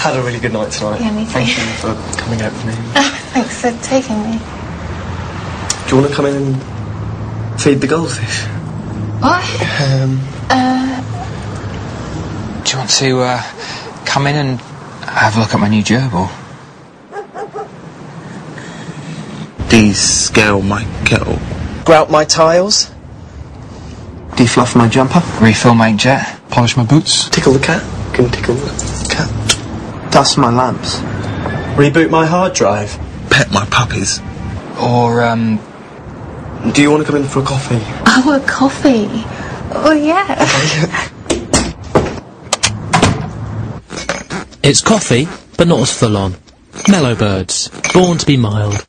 had a really good night tonight. Yeah, me too. Thank you for coming out with me. Thanks for taking me. Do you want to come in and feed the goldfish? What? Do you want to come in and have a look at my new gerbil? De-scale my kettle. Grout my tiles? Defluff my jumper. Refill my inkjet? Polish my boots? Tickle the cat? You can tickle the cat. Dust my lamps. Reboot my hard drive? Pet my puppies. Or, Do you want to come in for a coffee? Oh, a coffee. Oh, yeah. It's coffee, but not as full on. Mellow Birds, born to be mild.